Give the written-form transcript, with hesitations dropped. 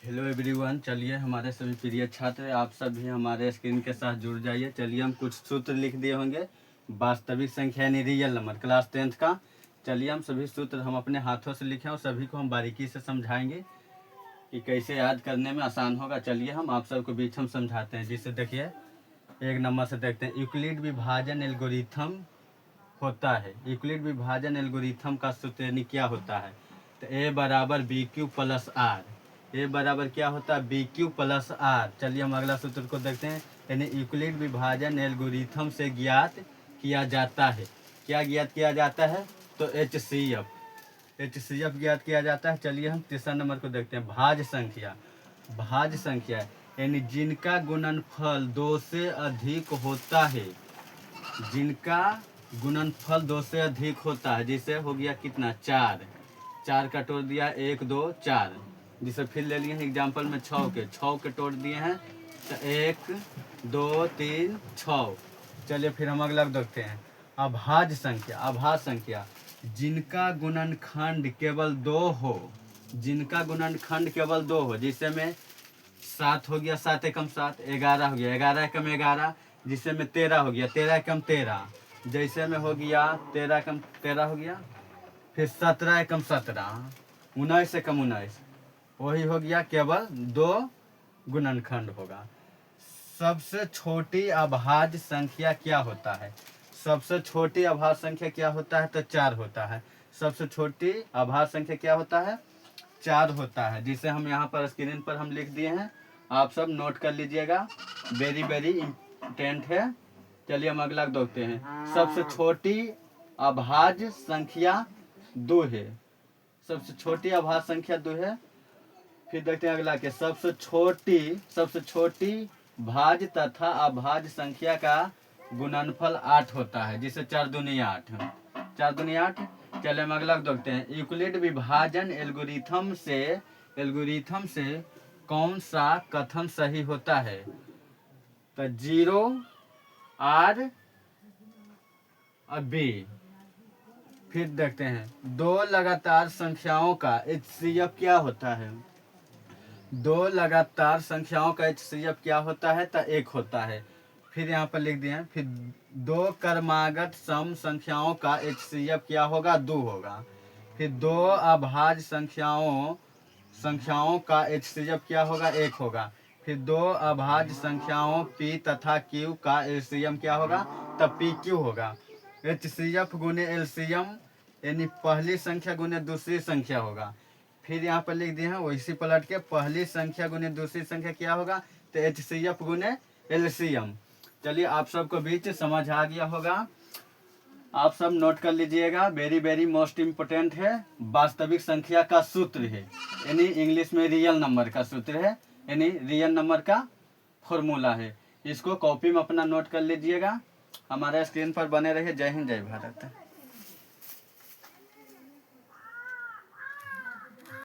Hello everyone, चलिए हमारे सभी प्रिय छात्र आप सभी हमारे स्क्रीन के साथ जुड़ जाइए। चलिए हम कुछ सूत्र लिख दिए होंगे वास्तविक संख्या यानी रियल नंबर क्लास 10th का। चलिए हम सभी सूत्र हम अपने हाथों से लिखे और सभी को हम बारीकी से समझाएंगे कि कैसे याद करने में आसान होगा। चलिए हम आप सबको बीच हम समझाते हैं। जिससे देखिए एक नंबर से देखते हैं, यूक्लिड विभाजन एल्गोरिथम होता है। यूक्लिड विभाजन एल्गोरिथम का सूत्र यानी क्या होता है, तो ए बराबर बी क्यू प्लस आर। ए बराबर क्या होता है, बी क्यू प्लस आर। चलिए हम अगला सूत्र को देखते हैं, यानी यूक्लिड विभाजन एल्गोरिथम से ज्ञात किया जाता है। क्या ज्ञात किया जाता है, तो एच सी एफ ज्ञात किया जाता है। चलिए हम तीसरा नंबर को देखते हैं, भाज्य संख्या। भाज्य संख्या यानी जिनका गुणनफल 2 से अधिक होता है, जिनका गुणनफल 2 से अधिक होता है। जैसे हो गया कितना, 4, 4 का तोड़ दिया 1 2 4। जिसे फिर ले लिए हैं एग्जाम्पल में 6 के तोड़ दिए हैं, तो 1 2 3 6। चलिए फिर हम अगला देखते हैं, अभाज्य संख्या। अभाज्य संख्या जिनका गुणनखंड केवल 2 हो, जिनका गुणनखंड केवल 2 हो। जिससे में 7 हो गया, 7 एकम 7, 11 हो गया, 11 एकम 11। जिससे में 13 हो गया, 13 एकम 13। जैसे में हो गया 13 एकम 13 हो गया। फिर 17 एकम 17, 19 एकम 19। वही हो गया, केवल 2 गुणनखंड होगा। सबसे छोटी अभाज्य संख्या क्या होता है, सबसे छोटी अभाज्य संख्या क्या होता है, तो 4 होता है। सबसे छोटी अभाज्य संख्या क्या होता है, 4 होता है। जिसे हम यहाँ पर स्क्रीन पर हम लिख दिए हैं, आप सब नोट कर लीजिएगा, वेरी वेरी इम्पोर्टेंट है। चलिए हम अगला देखते हैं, सबसे छोटी अभाज्य संख्या 2 है। सबसे छोटी अभाज्य संख्या 2 है। फिर देखते हैं अगला के, सबसे छोटी भाज्य तथा अभाज्य संख्या का गुणनफल 8 होता है। जिसे 4 दूनी 8, 4 दूनी 8। चलिए हम अगला देखते हैं, यूक्लिड विभाजन एल्गोरिथम से कौन सा कथन सही होता है, तो 0 आर और बी। फिर देखते हैं, दो लगातार संख्याओं का एचसीएफ क्या होता है, दो लगातार संख्याओं का एचसीएफ क्या होता है, तो 1 होता है। फिर यहाँ पर लिख दिए, फिर दो क्रमागत सम संख्याओं का एचसीएफ क्या होगा, 2 होगा। फिर दो अभाज्य संख्याओं का एचसीएफ क्या होगा, 1 होगा। फिर दो अभाज्य संख्याओं पी तथा क्यू का एलसीएम क्या होगा, तब पी क्यू होगा। एचसीएफ गुने एलसीएम यानी पहली संख्या गुने दूसरी संख्या होगा। फिर यहाँ पर लिख दिए हैं, वैसी पलट के पहली संख्या गुने दूसरी संख्या क्या होगा, तो एचसीएफ गुने एलसीएम। चलिए आप सबको बीच समझ आ गया होगा, आप सब नोट कर लीजिएगा, वेरी वेरी मोस्ट इम्पोर्टेंट है। वास्तविक संख्या का सूत्र है, यानी इंग्लिश में रियल नंबर का सूत्र है, यानी रियल नंबर का फॉर्मूला है। इसको कॉपी में अपना नोट कर लीजिएगा। हमारे स्क्रीन पर बने रहिए। जय हिंद, जय भारत।